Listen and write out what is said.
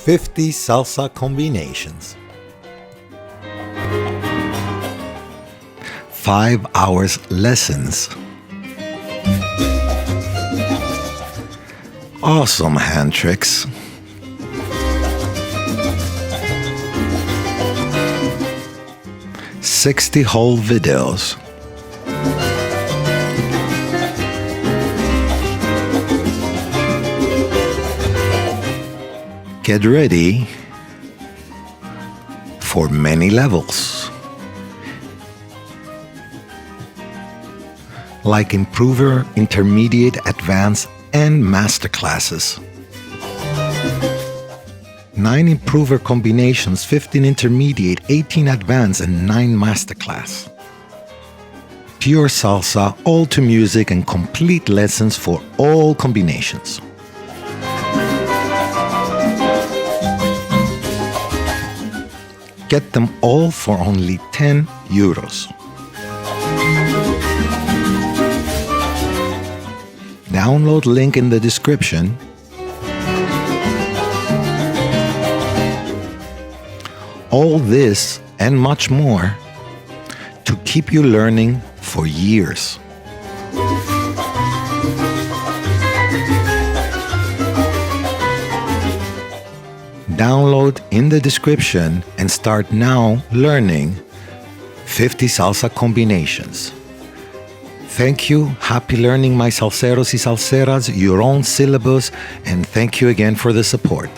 50 salsa combinations. 5 hours lessons. Awesome hand tricks. "60 whole videos. Get ready for many levels, like improver, intermediate, advanced, and master classes. 9 improver combinations, 15 intermediate, 18 advanced, and 9 masterclass. Pure salsa, all to music, and complete lessons for all combinations. Get them all for only €10. Download link in the description. All this and much more to keep you learning for years. Download in the description and start now learning 50 salsa combinations. Thank you. Happy learning, my salseros y salseras, your own syllabus, and thank you again for the support.